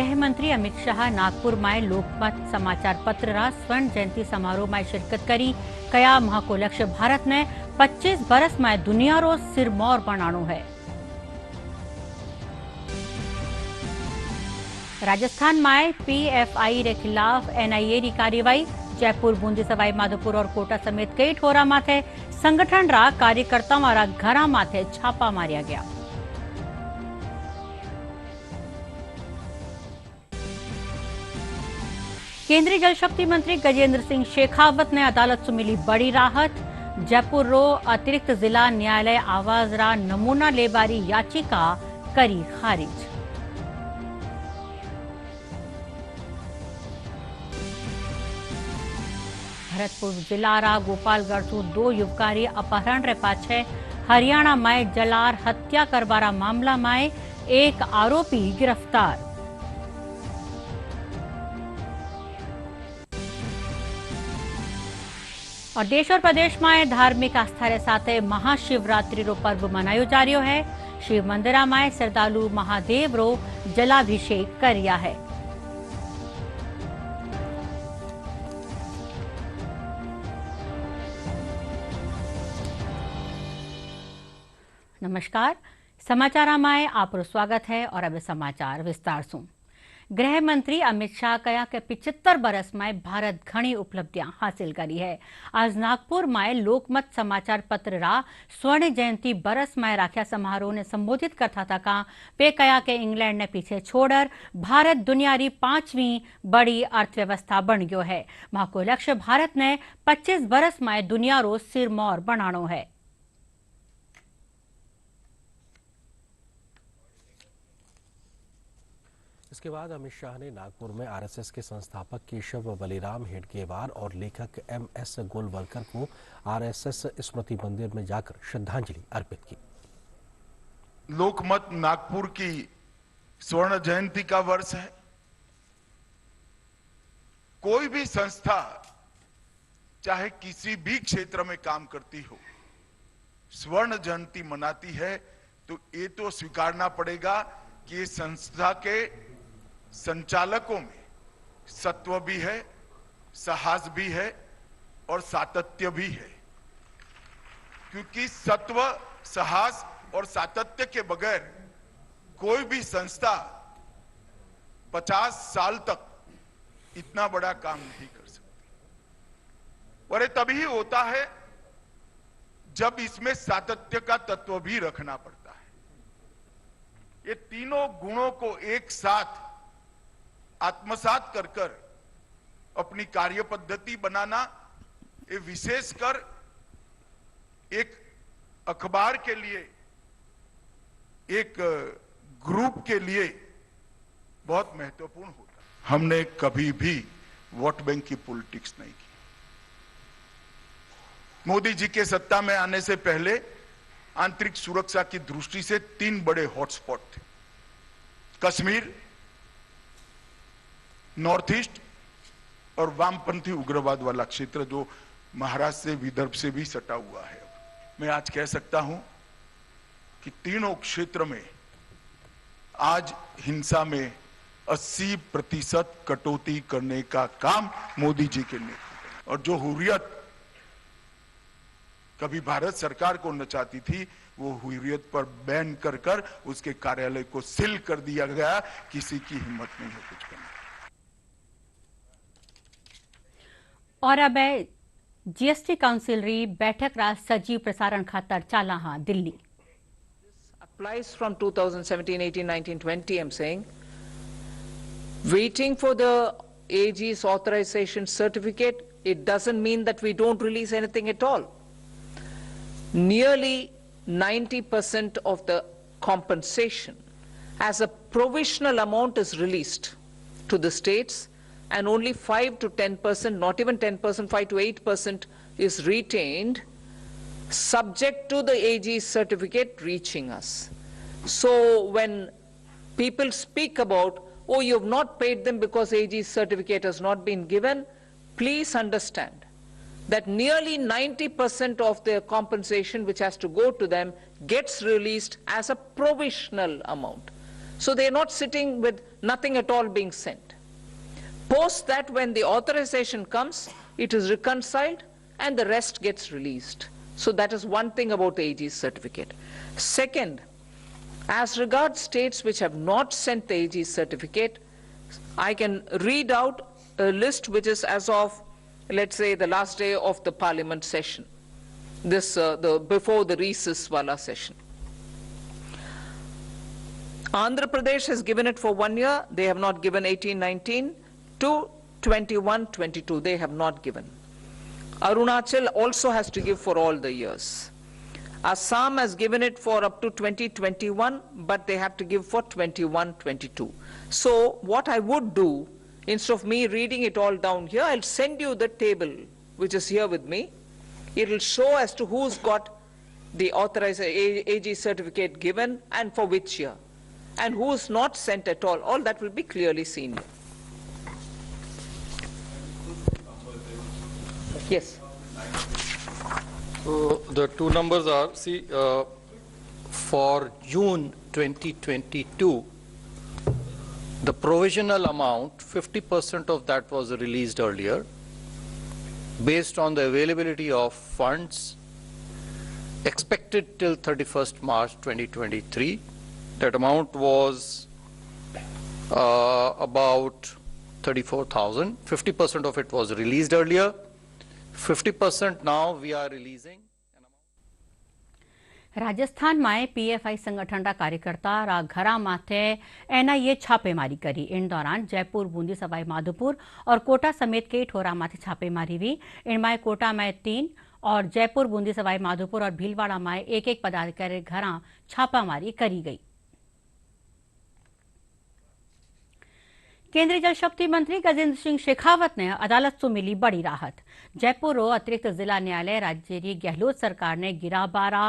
गृह मंत्री अमित शाह नागपुर में लोकमत समाचार पत्र रा स्वर्ण जयंती समारोह में शिरकत करी। कया महाको लक्ष्य भारत ने 25 बरस में दुनिया रो सिरमौर बनानो है। राजस्थान में पीएफआई रे खिलाफ एनआईए की कार्रवाई। जयपुर, बूंदी, सवाई माधोपुर और कोटा समेत कई ठोरा माथे संगठन रा कार्यकर्ताओं रा घरा माथे छापा मारिया गया। केंद्रीय जल शक्ति मंत्री गजेंद्र सिंह शेखावत ने अदालत से मिली बड़ी राहत। जयपुर रो अतिरिक्त जिला न्यायालय आवाज रा नमूना लेबारी याचिका करी खारिज। भरतपुर जिला रा गोपालगढ़ सु 2 युवकारी अपहरण रे पाछे हरियाणा में जलार हत्या करवारा मामला में एक आरोपी गिरफ्तार। और देश और प्रदेश में धार्मिक आस्था रे साथे महाशिवरात्रि रो पर्व मनायो जा रह्यो है। शिव मंदिरा में श्रद्धालु महादेव रो जलाभिषेक करिया है। नमस्कार, समाचार में आपरो स्वागत है और अब समाचार विस्तार से। गृह मंत्री अमित शाह कहा कि 75 बरस में भारत घणी उपलब्धियां हासिल करी है। आज नागपुर में लोकमत समाचार पत्र रा स्वर्ण जयंती बरस में राख्या समारोह ने संबोधित करता था का वे कहा कि इंग्लैंड ने पीछे छोड़कर भारत दुनिया री 5वीं बड़ी अर्थव्यवस्था बन गयो है। महाको लक्ष्य भारत ने 25 बरस में दुनिया रो सिरमौर बनानो है। इसके बाद अमित शाह ने नागपुर में आरएसएस के संस्थापक केशव बलिराम हेडगेवार और लेखक एमएस गोलवलकर को आरएसएस स्मृति मंदिर में जाकर श्रद्धांजलि अर्पित की। लोकमत नागपुर की स्वर्ण जयंती का वर्ष है। कोई भी संस्था चाहे किसी भी क्षेत्र में काम करती हो, स्वर्ण जयंती मनाती है तो ये तो स्वीकारना पड़ेगा कि ये संस्था के संचालकों में सत्व भी है, साहस भी है और सातत्य भी है। क्योंकि सत्व, साहस और सातत्य के बगैर कोई भी संस्था 50 साल तक इतना बड़ा काम नहीं कर सकती। और ये तभी होता है जब इसमें सातत्य का तत्व भी रखना पड़ता है। ये तीनों गुणों को एक साथ आत्मसात कर अपनी कार्य पद्धति बनाना, ये विशेषकर एक अखबार के लिए, एक ग्रुप के लिए बहुत महत्वपूर्ण होता है। हमने कभी भी वोट बैंक की पॉलिटिक्स नहीं की। मोदी जी के सत्ता में आने से पहले आंतरिक सुरक्षा की दृष्टि से 3 बड़े हॉटस्पॉट थे। कश्मीर, नॉर्थ ईस्ट और वामपंथी उग्रवाद वाला क्षेत्र जो महाराष्ट्र से, विदर्भ से भी सटा हुआ है। मैं आज कह सकता हूं कि तीनों क्षेत्र में आज हिंसा में 80% कटौती करने का काम मोदी जी के नेतृत्व में। और जो हुर्रियत कभी भारत सरकार को नचाती थी, वो हुर्रियत पर बैन कर उसके कार्यालय को सील कर दिया गया। किसी की हिम्मत नहीं है कुछ करने। और अब जीएसटी काउंसिल री बैठक रा सजीव प्रसारण खातर चाला हाँ Delhi. Applies from 2017, 18, 19, 20, I'm saying. Waiting for the AG's authorization certificate, it doesn't mean that we don't release anything at all. Nearly 90% of the compensation as a provisional amount is released to the states, and only 5 to 10%, not even 10%, 5 to 8% is retained, subject to the AG's certificate reaching us. So when people speak about, oh, you have not paid them because AG's certificate has not been given, please understand that nearly 90% of their compensation which has to go to them gets released as a provisional amount. So they're not sitting with nothing at all being sent. Post that, when the authorization comes, it is reconciled and the rest gets released. So that is one thing about the AG's certificate. Second, as regards states which have not sent the AG's certificate, I can read out a list which is as of, let's say, the last day of the parliament session, before the recess wala session. Andhra Pradesh has given it for 1 year. They have not given 18-19 to 21-22. They have not given. Arunachal also has to give for all the years. Assam has given it for up to 2021, but they have to give for 21-22. So what I would do, instead of me reading it all down here, I'll send you the table which is here with me. It will show as to who's got the authorized AG certificate given and for which year, and who's not sent at all. All that will be clearly seen here. Yes. So the two numbers are, for June 2022, the provisional amount, 50% of that was released earlier, based on the availability of funds expected till 31st March 2023. That amount was about 34,000. 50% of it was released earlier. 50% now we are releasing. રાજસ્થાનમાં PFI સંગઠનના કાર્યકર્તા ઘરા માથે NIA છાપેમારી કરી। इन दौरान जयपुर, बूंदी, सवाई माधोपुर और कोटा समेत कई ठोरा माथे छापेमारी हुई। इनमें कोटा में 3 और जयपुर, बूंदी, सवाई माधोपुर और भीलवाड़ा में एक पदाधिकारी घरा छापामारी करी गई। केंद्रीय जल शक्ति मंत्री गजेंद्र सिंह शेखावत ने अदालत से मिली बड़ी राहत। जयपुर अतिरिक्त जिला न्यायालय राज्य की गहलोत सरकार ने गिराबारा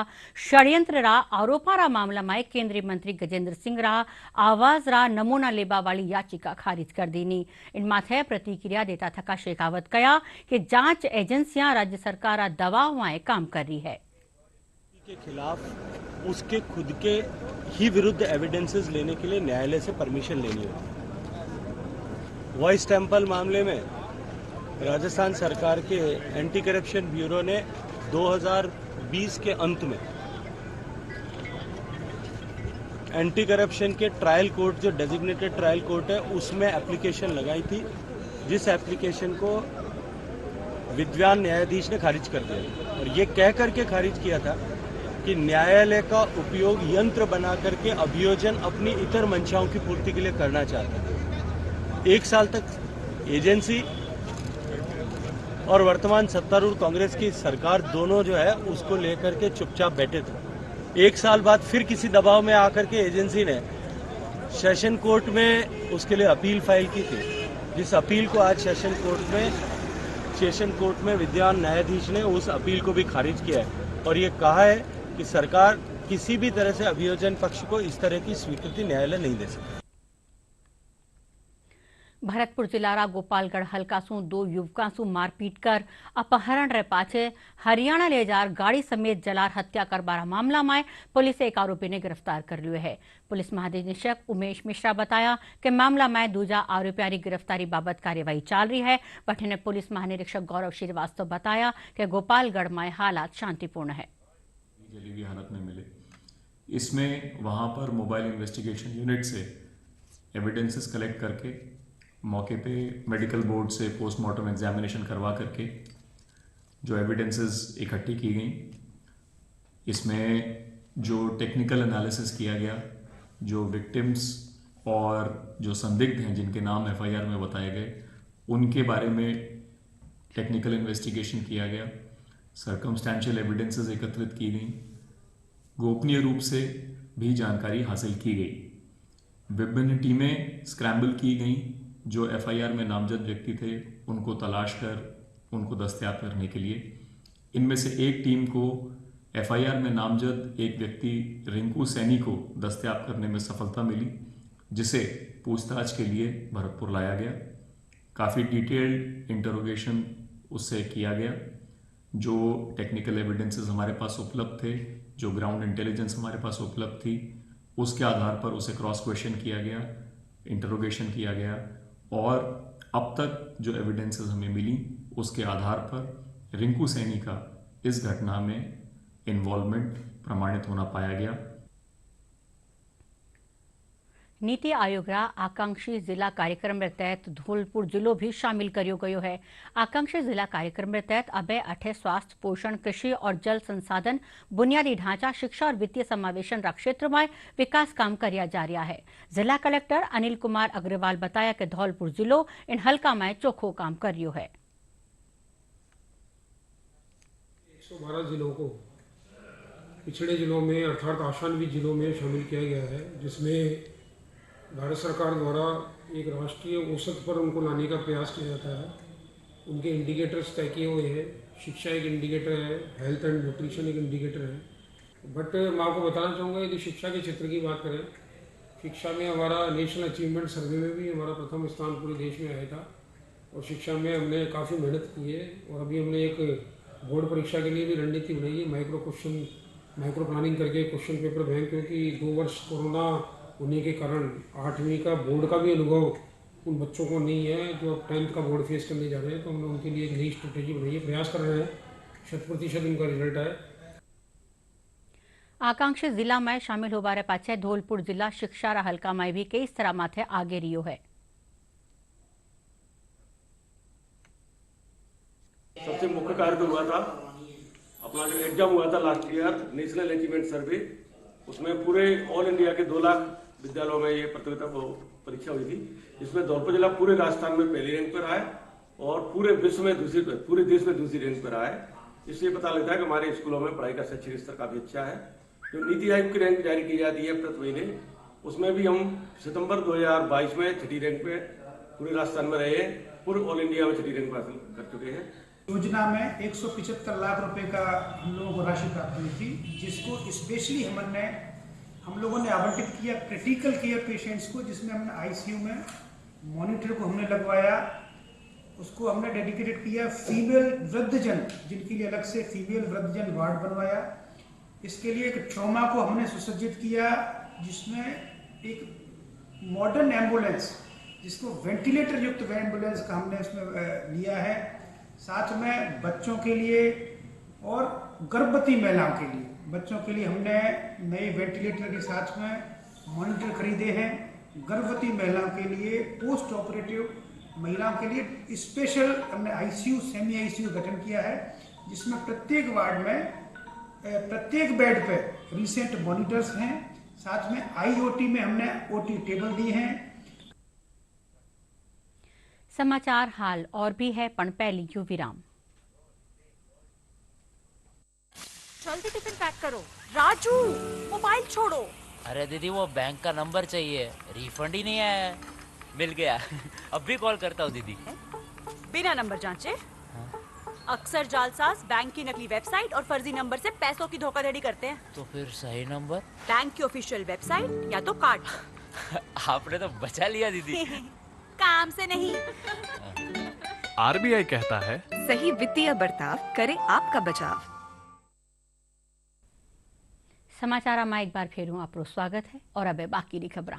षड्यंत्र रा आरोपा रा मामला में केंद्रीय मंत्री गजेंद्र सिंह रा आवाज रा नमूना लेबा वाली याचिका खारिज कर दी। इन माथे प्रतिक्रिया देता थका शेखावत कहा कि जांच एजेंसियां राज्य सरकार दबाव में काम कर रही है। के खिलाफ उसके खुद के ही विरुद्ध एविडेंसेस लेने के लिए न्यायालय से परमिशन लेनी होती है। वॉइस टेम्पल मामले में राजस्थान सरकार के एंटी करप्शन ब्यूरो ने 2020 के अंत में एंटी करप्शन के ट्रायल कोर्ट, जो डेजिग्नेटेड ट्रायल कोर्ट है, उसमें एप्लीकेशन लगाई थी, जिस एप्लीकेशन को विद्वान न्यायाधीश ने खारिज कर दिया और ये कह करके खारिज किया था कि न्यायालय का उपयोग यंत्र बना करके अभियोजन अपनी इतर मंशाओं की पूर्ति के लिए करना चाहते थे। 1 साल तक एजेंसी और वर्तमान सत्तारूढ़ कांग्रेस की सरकार दोनों जो है उसको लेकर के चुपचाप बैठे थे। 1 साल बाद फिर किसी दबाव में आकर के एजेंसी ने सेशन कोर्ट में उसके लिए अपील फाइल की थी, जिस अपील को आज सेशन कोर्ट में विद्वान न्यायाधीश ने उस अपील को भी खारिज किया है और ये कहा है कि सरकार किसी भी तरह से अभियोजन पक्ष को इस तरह की स्वीकृति न्यायालय नहीं दे सकता। भरतपुर जिला गोपालगढ़ हल्का सू 2 युवकों सू मारपीट कर अपहरण रे पाछे हरियाणा ले जार गाड़ी समेत जलार हत्या करबारा मामला में पुलिस एक आरोपी ने गिरफ्तार कर लियो है। पुलिस महानिदेशक उमेश मिश्रा बताया कि मामला में दूजा आरोपियों की गिरफ्तारी बाबत कार्यवाही चल रही है। बठिने पुलिस महानिरीक्षक गौरव श्रीवास्तव बताया कि गोपालगढ़ में हालात शांतिपूर्ण है। जली हुई हालत में मिले, इसमें वहां पर मोबाइल इन्वेस्टिगेशन यूनिट से एविडेंसेस कलेक्ट करके मौके पे मेडिकल बोर्ड से पोस्टमार्टम एग्जामिनेशन करवा करके जो एविडेंसेस इकट्ठी की गई, इसमें जो टेक्निकल एनालिसिस किया गया, जो विक्टिम्स और जो संदिग्ध हैं जिनके नाम एफआईआर में बताए गए, उनके बारे में टेक्निकल इन्वेस्टिगेशन किया गया, सर्कमस्टेंशियल एविडेंसेस एकत्रित की गई, गोपनीय रूप से भी जानकारी हासिल की गई। विभिन्न टीमें स्क्रैम्बल की गई, जो एफआईआर में नामजद व्यक्ति थे उनको तलाश कर उनको दस्तयाब करने के लिए। इनमें से एक टीम को एफआईआर में नामजद एक व्यक्ति रिंकू सैनी को दस्तयाब करने में सफलता मिली, जिसे पूछताछ के लिए भरतपुर लाया गया। काफ़ी डिटेल्ड इंटरोगेशन उससे किया गया। जो टेक्निकल एविडेंसेस हमारे पास उपलब्ध थे, जो ग्राउंड इंटेलिजेंस हमारे पास उपलब्ध थी, उसके आधार पर उसे क्रॉस क्वेश्चन किया गया, इंटरोगेशन किया गया और अब तक जो एविडेंसेस हमें मिली उसके आधार पर रिंकू सैनी का इस घटना में इन्वॉल्वमेंट प्रमाणित होना पाया गया। नीति आयोग रा आकांक्षी जिला कार्यक्रम रे तहत धौलपुर जिलो भी शामिल करियो गयो है। आकांक्षी जिला कार्यक्रम रे तहत अबे अठे स्वास्थ्य, पोषण, कृषि और जल संसाधन, बुनियादी ढांचा, शिक्षा और वित्तीय समावेशन रा क्षेत्र में विकास काम करिया जा रहा है। जिला कलेक्टर अनिल कुमार अग्रवाल बताया कि धौलपुर जिलो इन हल्का में चोखो काम करियो है। 112 जिलों को पिछड़े जिलों में अर्थात आशान्वित जिलों में शामिल किया गया है, जिसमें भारत सरकार द्वारा एक राष्ट्रीय औसत पर उनको लाने का प्रयास किया जाता है। उनके इंडिकेटर्स तय किए हुए हैं। शिक्षा एक इंडिकेटर है, हेल्थ एंड न्यूट्रिशन एक इंडिकेटर है। बट मैं आपको बताना चाहूँगा, यदि शिक्षा के क्षेत्र की बात करें, शिक्षा में हमारा नेशनल अचीवमेंट सर्वे में भी हमारा प्रथम स्थान पूरे देश में आया था और शिक्षा में हमने काफ़ी मेहनत की है। और अभी हमने एक बोर्ड परीक्षा के लिए भी रणनीति बनाई है, माइक्रो प्लानिंग करके क्वेश्चन पेपर बैंक, क्योंकि 2 वर्ष कोरोना होने के कारण 8वीं का बोर्ड का भी अनुभव उन बच्चों को नहीं है जो अब 10th का बोर्ड फेस करने जा रहे हैं। तो हमने उनके लिए एक नई स्ट्रेटेजी बनाई है, प्रयास कर रहे हैं, 100% उनका रिजल्ट है। आकांक्षी जिला में शामिल होबारे पाछे धौलपुर जिला शिक्षा रा हल्का में भी कई तरह माथे आगे रियो है। सबसे मुख्य कार्य तो हुआ था अपना जो एग्जाम हुआ था लास्ट ईयर, नेशनल अचीवमेंट सर्वे। उसमें पूरे ऑल इंडिया के 2 लाख विद्यालयों में ये प्रतियोगिता परीक्षा हुई थी, जिसमें धौलपुर जिला पूरे राजस्थान में पहली रैंक पर आए और पूरे विश्व में पूरे देश में दूसरी रैंक पर आए। इससे पता लगता है कि हमारे स्कूलों में पढ़ाई का शैक्षिक स्तर काफी अच्छा है। जो नीति आयोग की रैंक जारी की जाती है प्रति महीने, उसमें भी हम सितंबर 2022 में 6ठी रैंक पे पूरे राजस्थान में रहे, पूरे ऑल इंडिया में 6ठी रैंक हासिल कर चुके हैं। योजना में 175 लाख रुपए का हम लोगों को राशि प्राप्त हुई थी, जिसको स्पेशली हम लोगों ने आवंटित किया क्रिटिकल केयर पेशेंट्स को, जिसमें हमने आईसीयू में मॉनिटर को हमने लगवाया, उसको हमने डेडिकेटेड किया फीमेल वृद्धजन, जिनके लिए अलग से फीमेल वृद्धजन वार्ड बनवाया। इसके लिए एक ट्रॉमा को हमने सुसज्जित किया, जिसमें एक मॉडर्न एम्बुलेंस, जिसको वेंटिलेटर युक्त एम्बुलेंस का हमने उसमें लिया है। साथ में बच्चों के लिए और गर्भवती महिलाओं के लिए, बच्चों के लिए हमने नए वेंटिलेटर के साथ में मॉनिटर खरीदे हैं। गर्भवती महिलाओं के लिए, पोस्ट ऑपरेटिव महिलाओं के लिए स्पेशल हमने आईसीयू, सेमी आईसीयू गठन किया है, जिसमें प्रत्येक वार्ड में प्रत्येक बेड पे रिसेंट मॉनिटर्स हैं। साथ में आईओटी में हमने ओटी टेबल दी हैं। समाचार हाल और भी है, पण पहली क्यों विराम। जल्दी टिफिन पैक करो। राजू, मोबाइल छोड़ो। अरे दीदी, वो बैंक का नंबर चाहिए, रिफंड ही नहीं आया है। मिल गया। अब भी कॉल करता हूँ दीदी। बिना नंबर जांचे? अक्सर जालसाज बैंक की नकली वेबसाइट और फर्जी नंबर से पैसों की धोखाधड़ी करते हैं। तो फिर सही नंबर? बैंक की ऑफिशियल वेबसाइट या तो कार्ड। आपने तो बचा लिया दीदी। काम से नहीं। आरबीआई कहता है, सही वित्तीय बर्ताव करे आपका बचाव। समाचार में एक बार फिर आपको स्वागत है और अब बाकी की खबर।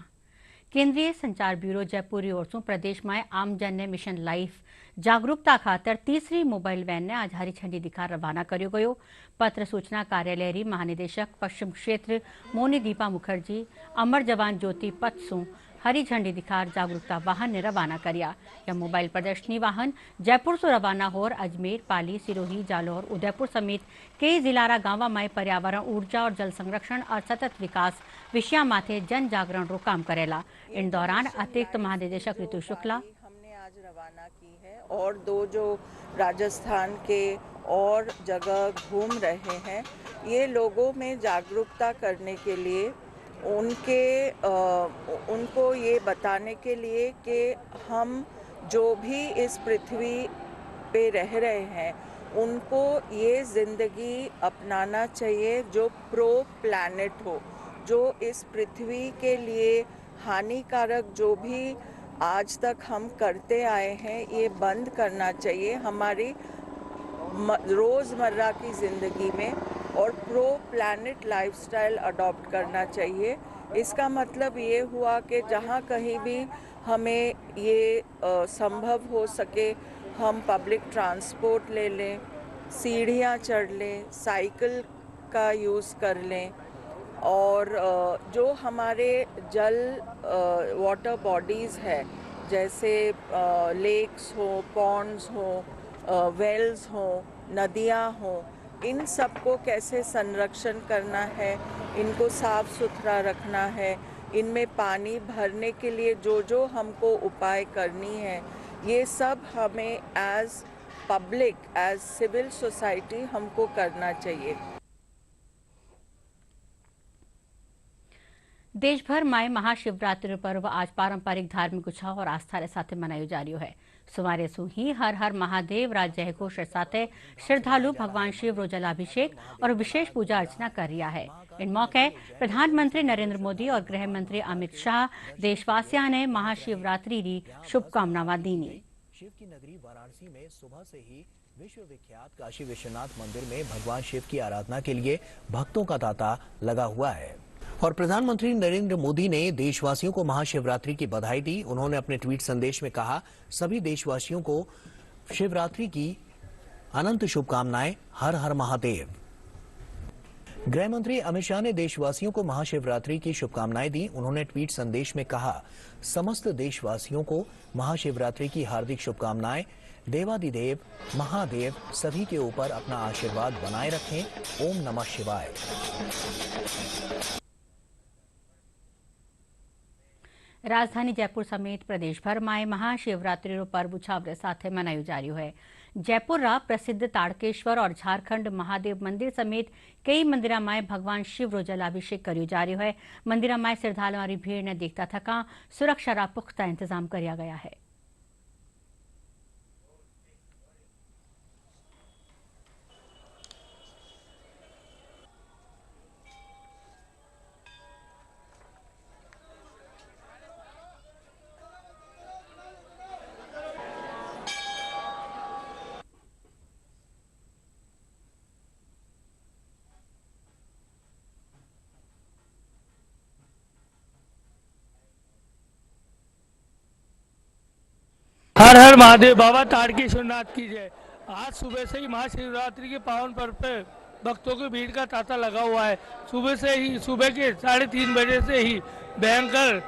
केंद्रीय संचार ब्यूरो जयपुर की ओर से प्रदेश में आमजन ने मिशन लाइफ जागरूकता खातर तीसरी मोबाइल वैन ने आज हरी झंडी दिखा रवाना कर्यो गयो। पत्र सूचना कार्यालय री महानिदेशक पश्चिम क्षेत्र मोनी दीपा मुखर्जी अमर जवान ज्योति पथ सु हरी झंडी दिखार जागरूकता वाहन ने रवाना कर्या। यह मोबाइल प्रदर्शनी वाहन जयपुर से रवाना होर अजमेर, पाली, सिरोही, जालौर, उदयपुर समेत कई जिलारा गांव में पर्यावरण, ऊर्जा और जल संरक्षण और सतत विकास विषया माथे जन जागरण रो काम करेला। इन दौरान अतिरिक्त महानिदेशक ऋतु शुक्ला हमने आज रवाना की है और 2 जो राजस्थान के और जगह घूम रहे हैं, ये लोगों में जागरूकता करने के लिए, उनको ये बताने के लिए कि हम जो भी इस पृथ्वी पे रह रहे हैं, उनको ये ज़िंदगी अपनाना चाहिए जो प्रो प्लैनेट हो, जो इस पृथ्वी के लिए हानिकारक जो भी आज तक हम करते आए हैं, ये बंद करना चाहिए हमारी रोज़मर्रा की ज़िंदगी में और प्रो प्लैनेट लाइफस्टाइल अडॉप्ट करना चाहिए। इसका मतलब ये हुआ कि जहाँ कहीं भी हमें ये संभव हो सके हम पब्लिक ट्रांसपोर्ट ले लें, सीढ़ियाँ चढ़ लें, साइकिल का यूज़ कर लें और जो हमारे जल वाटर बॉडीज़ है जैसे लेक्स हो, पॉन्ड्स हो, वेल्स हो, नदियाँ हो, इन सबको कैसे संरक्षण करना है, इनको साफ सुथरा रखना है, इनमें पानी भरने के लिए जो जो हमको उपाय करनी है, ये सब हमें as public, as civil society हमको करना चाहिए। देश भर में महाशिवरात्रि पर्व आज पारंपरिक धार्मिक उत्साह और आस्था के साथ मनायो जा रह्यो है। सवारे ही हर हर महादेव राज जयघोष साथ श्रद्धालु भगवान शिव रो जलाभिषेक और विशेष पूजा अर्चना कर रहा है। इन मौके प्रधानमंत्री नरेंद्र मोदी और गृह मंत्री अमित शाह देशवासियों ने महाशिवरात्रि की शुभकामनाएं दीनी। शिव की नगरी वाराणसी में सुबह से ही विश्व विख्यात काशी विश्वनाथ मंदिर में भगवान शिव की आराधना के लिए भक्तों का तांता लगा हुआ है और प्रधानमंत्री नरेंद्र मोदी ने देशवासियों को महाशिवरात्रि की बधाई दी। उन्होंने अपने ट्वीट संदेश में कहा, सभी देशवासियों को शिवरात्रि की अनंत शुभकामनाएं। हर हर महादेव। गृह मंत्री अमित शाह ने देशवासियों को महाशिवरात्रि की शुभकामनाएं दी। उन्होंने ट्वीट संदेश में कहा, समस्त देशवासियों को महाशिवरात्रि की हार्दिक शुभकामनाएं। देवादिदेव महादेव सभी के ऊपर अपना आशीर्वाद बनाए रखें। ओम नमः शिवाय। राजधानी जयपुर समेत प्रदेश भर में महाशिवरात्रि रो पर्व उत्साह के साथ मनायो जा रह्यो है। जयपुर रा प्रसिद्ध ताड़केश्वर और झारखंड महादेव मंदिर समेत कई मंदिर में भगवान शिव रो जलाभिषेक करियो जा रह्यो है। मंदिर में श्रद्धालुओं की भीड़ ने देखता थका सुरक्षा रा पुख्ता इंतजाम किया गया है। हर हर महादेव। बाबा ताड़केश्वरनाथ की जय। आज सुबह से ही महाशिवरात्रि के पावन पर्व पे भक्तों की भीड़ का तांता लगा हुआ है। सुबह के 3:30 बजे से ही भयंकर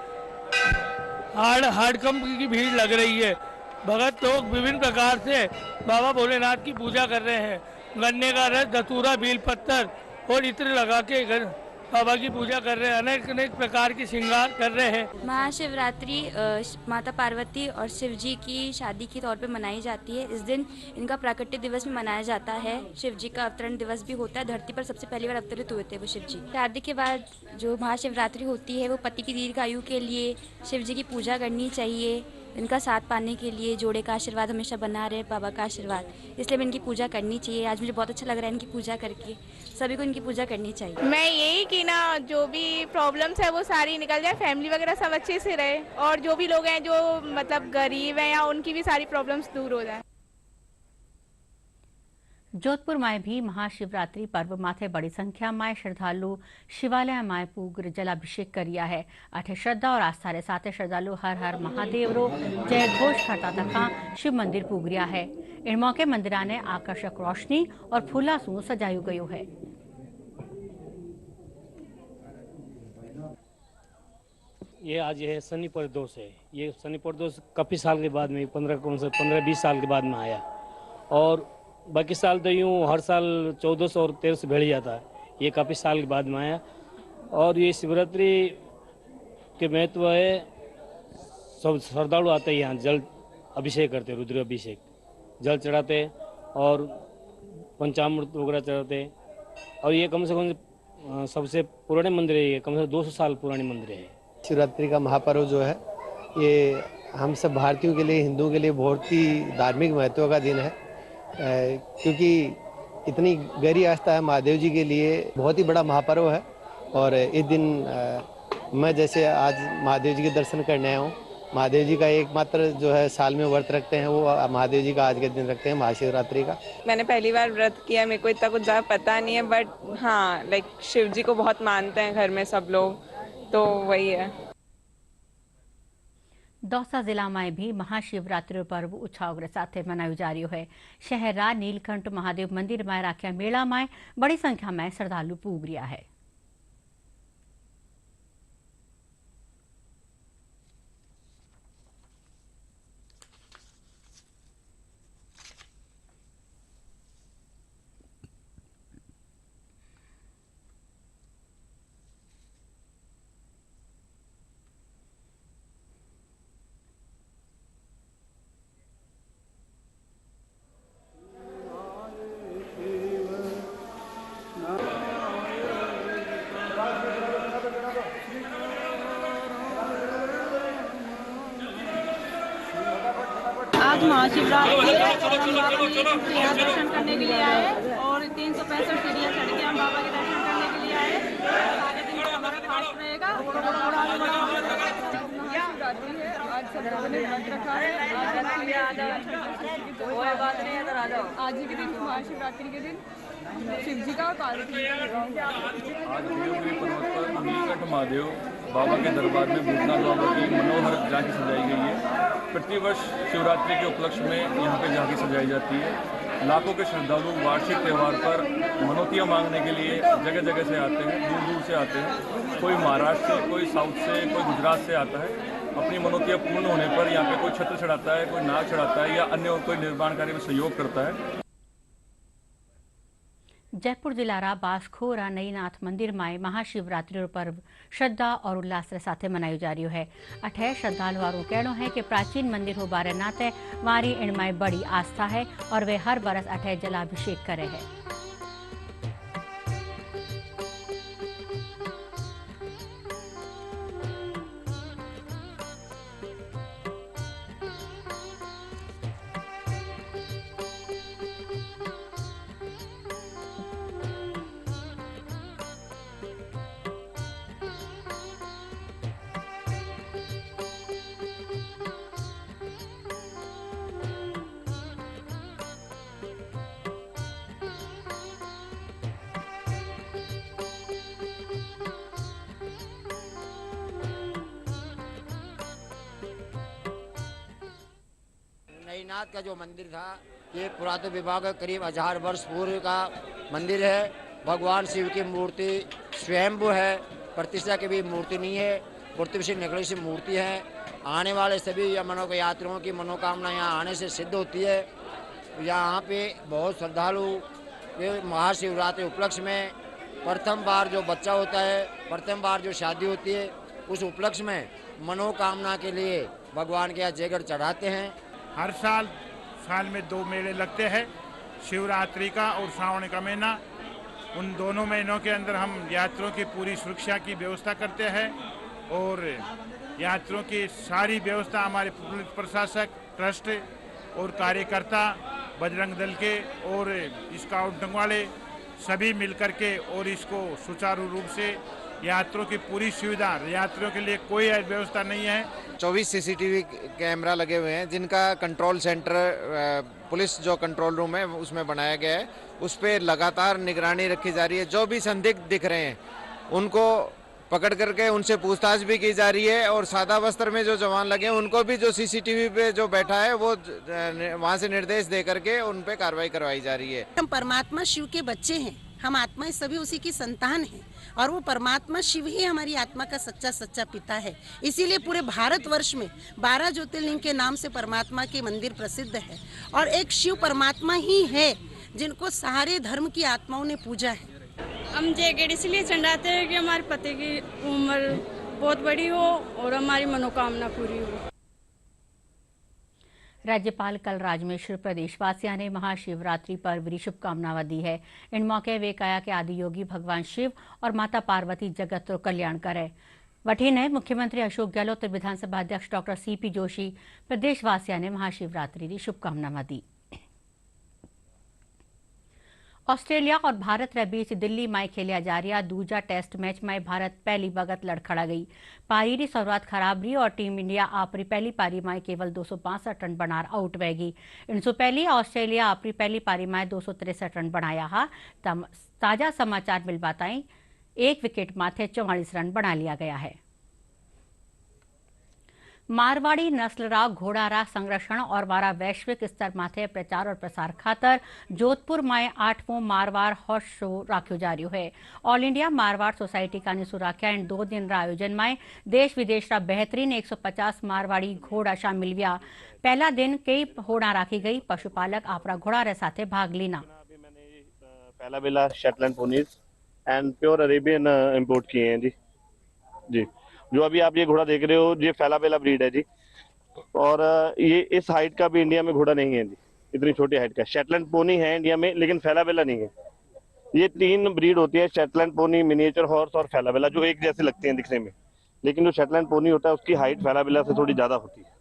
हाड़कंप की भीड़ लग रही है। भगत लोग विभिन्न प्रकार से बाबा भोलेनाथ की पूजा कर रहे हैं। गन्ने का रस, धतूरा, बेल पत्तर और इत्र लगा के बाबा की पूजा कर रहे हैं। अनेक प्रकार की श्रृंगार कर रहे हैं। महाशिवरात्रि माता पार्वती और शिव जी की शादी के तौर पे मनाई जाती है। इस दिन इनका प्राकट्य दिवस भी मनाया जाता है। शिव जी का अवतरण दिवस भी होता है। धरती पर सबसे पहली बार अवतरित हुए थे वो शिव जी। शादी के बाद जो महाशिवरात्रि होती है वो पति की दीर्घायु के लिए शिव जी की पूजा करनी चाहिए। इनका साथ पाने के लिए जोड़े का आशीर्वाद हमेशा बना रहे, बाबा का आशीर्वाद, इसलिए इनकी पूजा करनी चाहिए। आज मुझे बहुत अच्छा लग रहा है इनकी पूजा करके। सभी को इनकी पूजा करनी चाहिए। मैं यही कि ना जो भी प्रॉब्लम्स है वो सारी निकल जाए, फैमिली वगैरह सब अच्छे से रहे और जो भी लोग हैं जो मतलब गरीब हैं या उनकी भी सारी प्रॉब्लम्स दूर हो जाए। जोधपुर में भी महाशिवरात्रि पर्व माथे बड़ी संख्या में श्रद्धालु शिवालय में पूग जलाभिषेक करिया है। अठे श्रद्धा और आस्था के साथ श्रद्धालु हर हर महादेव रो जय घोष करता तका शिव मंदिर पूग रिया है। इन मौके मंदिरा ने आकर्षक रोशनी और फूला सू सजायु गयो है। ये आज है शनि प्रदोष है। ये शनि प्रदोष काफी साल के बाद में 15-20 साल के बाद में आया और बाकी साल तो यूँ हर साल 1400 और 1300 भेड़ जाता है। ये काफ़ी साल के बाद में आया और ये शिवरात्रि के महत्व है। सब श्रद्धालु आते हैं यहाँ, जल अभिषेक करते, रुद्र अभिषेक, जल चढ़ाते और पंचामृत वगैरह चढ़ाते। और ये कम से कम सबसे पुराने मंदिर है। ये कम से कम 200 साल पुराने मंदिर है। शिवरात्रि का महापर्व जो है ये हम सब भारतीयों के लिए, हिंदुओं के लिए बहुत ही धार्मिक महत्व का दिन है क्योंकि इतनी गहरी आस्था है महादेव जी के लिए। बहुत ही बड़ा महापर्व है और इस दिन मैं जैसे आज महादेव जी के दर्शन करने आया हूँ। महादेव जी का एकमात्र जो है साल में व्रत रखते हैं, वो महादेव जी का आज के दिन रखते हैं, महाशिवरात्रि का। मैंने पहली बार व्रत किया, मेरे को इतना कुछ ज़्यादा पता नहीं है, बट हाँ लाइक शिव जी को बहुत मानते हैं घर में सब लोग, तो वही है। दौसा जिला में भी महाशिवरात्रि पर्व उत्साह के साथ मनायो जा रही है। शहरा नीलकंठ महादेव मंदिर में राख्या मेला में बड़ी संख्या में श्रद्धालु पूग रहा है। आज महाशिवरात्रि है और हम बाबा के यहाँ दर्शन करने के लिए आए और 365 सीढ़ियाँ चढ़ के हम बाबा के दर्शन करने के लिए आए। सारे दिन हमारा फास्ट रहेगा। महाशिवरात्रि है, आज सब लोगों ने व्रत रखा है। आज ही के दिन महाशिवरात्रि के दिन शिव जी का और पार्वती जी का आज देवगिरी पर्वत पर नीलकंठ महादेव बाबा के दरबार में भूतनाथ बाबा की मनोहर झांकी सजाई गई है। प्रतिवर्ष शिवरात्रि के उपलक्ष्य में यहाँ पे झांकी सजाई जाती है। लाखों के श्रद्धालु वार्षिक त्यौहार पर मनौतियाँ मांगने के लिए जगह जगह से आते हैं, दूर दूर से आते हैं। कोई महाराष्ट्र से, कोई साउथ से, कोई गुजरात से आता है। अपनी मनौतियाँ पूर्ण होने पर यहाँ पे कोई छत्र चढ़ाता है, कोई नाग चढ़ाता है या अन्य कोई निर्माण कार्य में सहयोग करता है। जयपुर जिला बासखोरा नईनाथ मंदिर में महाशिवरात्रि पर्व श्रद्धा और उल्लास के साथ मनायो जा रही है। अठे श्रद्धालुओं कहना है कि प्राचीन मंदिर हो बारे नाते मारी इनमें बड़ी आस्था है और वे हर बरस अठे जलाभिषेक करे है। नईनाथ का जो मंदिर था ये पुरातत्व विभाग का करीब 1000 वर्ष पूर्व का मंदिर है। भगवान शिव की मूर्ति स्वयंभू है, प्रतिष्ठा की भी मूर्ति नहीं है, पृथ्वी से निकली सी मूर्ति है। आने वाले सभी यात्रियों की मनोकामना यहाँ आने से सिद्ध होती है। यहाँ पे बहुत श्रद्धालु महाशिवरात्रि उपलक्ष्य में प्रथम बार जो बच्चा होता है, प्रथम बार जो शादी होती है, उस उपलक्ष्य में मनोकामना के लिए भगवान के यहाँ जेगर चढ़ाते हैं। हर साल में 2 मेले लगते हैं, शिवरात्रि का और श्रावण का महीना। उन दोनों महीनों के अंदर हम यात्रियों की पूरी सुरक्षा की व्यवस्था करते हैं और यात्रियों की सारी व्यवस्था हमारे पुलिस प्रशासक, ट्रस्ट और कार्यकर्ता, बजरंग दल के और स्काउट वाले सभी मिलकर के और इसको सुचारू रूप से यात्रियों की पूरी सुविधा, यात्रियों के लिए कोई व्यवस्था नहीं है। 24 सीसीटीवी कैमरा लगे हुए हैं जिनका कंट्रोल सेंटर, पुलिस जो कंट्रोल रूम है उसमें बनाया गया है। उस पर लगातार निगरानी रखी जा रही है। जो भी संदिग्ध दिख रहे हैं उनको पकड़ करके उनसे पूछताछ भी की जा रही है और सादा वस्त्र में जो जवान लगे हैं उनको भी जो सीसीटीवी पे जो बैठा है वो वहाँ से निर्देश दे करके उन पे कार्रवाई करवाई जा रही है। हम परमात्मा शिव के बच्चे हैं, हम आत्माएं सभी उसी की संतान हैं और वो परमात्मा शिव ही हमारी आत्मा का सच्चा पिता है। इसीलिए पूरे भारतवर्ष में 12 ज्योतिर्लिंग के नाम से परमात्मा के मंदिर प्रसिद्ध है और एक शिव परमात्मा ही है जिनको सारे धर्म की आत्माओं ने पूजा है। हम जैकेट इसलिए चढ़ाते हैं कि हमारे पति की उम्र बहुत बड़ी हो और हमारी मनोकामना पूरी हो। राज्यपाल कलराज मिश्र प्रदेशवासियों ने महाशिवरात्रि पर्व की शुभकामनाएं दी है। इन मौके वे कहा कि आदि योगी भगवान शिव और माता पार्वती जगत रो कल्याण करे। वठी ने मुख्यमंत्री अशोक गहलोत और विधानसभा अध्यक्ष डॉक्टर सीपी जोशी प्रदेशवासियों ने महाशिवरात्रि की शुभकामनाएं दी। ऑस्ट्रेलिया और भारत के बीच दिल्ली में खेलिया जा रहा दूजा टेस्ट मैच में भारत पहली बगत लड़खड़ा गई। पारी की शुरुआत खराब रही और टीम इंडिया आपरी पहली पारी में केवल 265 रन बनार आउट वैगी। इनसे पहले ऑस्ट्रेलिया आपरी पहली पारी में 263 रन बनाया हा। ताजा समाचार मिल बताएं 1 विकेट माथे 44 रन बना लिया गया है। मारवाड़ी नस्लरा घोड़ारा संरक्षण और वारा वैश्विक स्तर माथे प्रचार और प्रसार खातर जोधपुर में 8वां मारवाड़ हॉर्स शो राख्यो जा रह्यो है। ऑल इंडिया मारवाड़ सोसाइटी का निसु राख्या इन 2 दिन रा आयोजन में देश विदेश रा बेहतरीन 150 मारवाड़ी घोड़ा शामिल हुआ। पहला दिन कई घोड़ा राखी गई। पशुपालक आपरा घोड़ा रे साथे भाग लीना। Falabella Shetland ponies and pure Arabian import किए हैं जी। जो अभी आप ये घोड़ा देख रहे हो ये फैलाबेला ब्रीड है जी, और ये इस हाइट का भी इंडिया में घोड़ा नहीं है जी, इतनी छोटी हाइट का। शेटलैंड पोनी है इंडिया में लेकिन फैलाबेला नहीं है। ये 3 ब्रीड होती है, शेटलैंड पोनी, मिनिएचर हॉर्स और फैलाबेला, जो एक जैसे लगते हैं दिखने में, लेकिन जो शेटलैंड पोनी होता है उसकी हाइट फैलाबेला से थोड़ी ज्यादा होती है।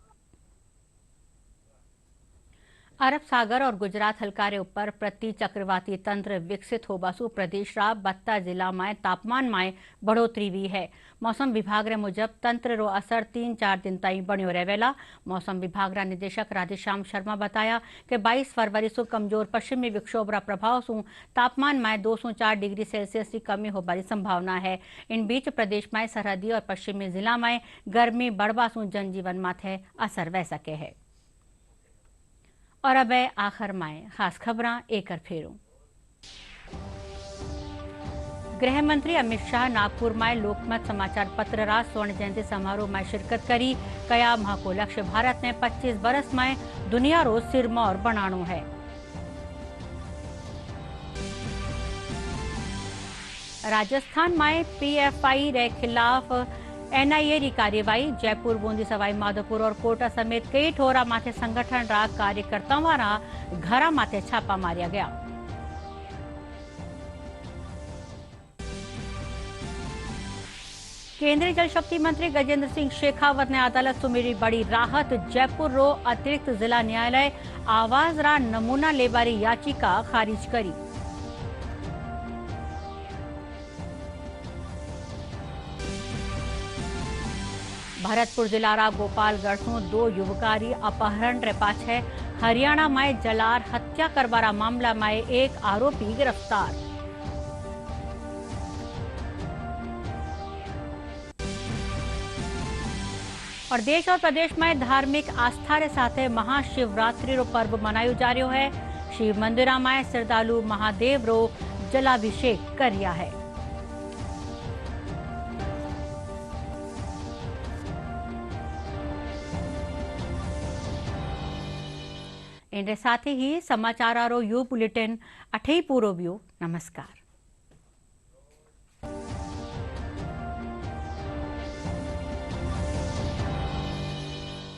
अरब सागर और गुजरात हल्कारे ऊपर प्रति चक्रवाती तंत्र विकसित होबासु प्रदेश रा 72 जिला में तापमान में बढ़ोतरी हुई है। मौसम विभाग रे मुजब तंत्र रो असर 3-4 दिन ताई बन्यो रहेला। मौसम विभाग रा निदेशक राधेश्याम शर्मा बताया कि 22 फरवरी से कमजोर पश्चिमी विक्षोभ रा प्रभाव से तापमान में 2 से 4 डिग्री सेल्सियस की कमी होबारी संभावना है। इन बीच प्रदेश में सरहदी और पश्चिमी जिला में गर्मी बढ़वा से जनजीवन माथे असर वह सके है। और अब आखिर में खास खबरां एक फेरू। गृह मंत्री अमित शाह नागपुर में लोकमत समाचार पत्र रा स्वर्ण जयंती समारोह में शिरकत करी। कया माह को लक्ष्य भारत ने 25 बरस में दुनिया रो सिरमौर बनानो है। राजस्थान में पीएफआई रे खिलाफ एनआईए की कार्यवाही। जयपुर, बूंदी, सवाई माधोपुर और कोटा समेत कई ठोरा माथे संगठन रा कार्यकर्ताओं रा घरा माथे छापा मारिया गया। केंद्रीय जल शक्ति मंत्री गजेंद्र सिंह शेखावत ने अदालत से मिली बड़ी राहत। जयपुर रो अतिरिक्त जिला न्यायालय आवाज रा नमूना लेबारी याचिका खारिज करी। भरतपुर जिला रा गोपालगढ़ से 2 युवकारी अपहरण रे पाछे हरियाणा में जलार हत्या करवारा मामला में एक आरोपी गिरफ्तार। और देश और प्रदेश में धार्मिक आस्था रे साथे महाशिवरात्रि रो पर्व मनायो जा रह्यो है। शिव मंदिरा में श्रद्धालु महादेव रो जलाभिषेक करिया है। इनके साथ ही समाचार रो यू बुलेटिन अठे पूरो व्यो। नमस्कार।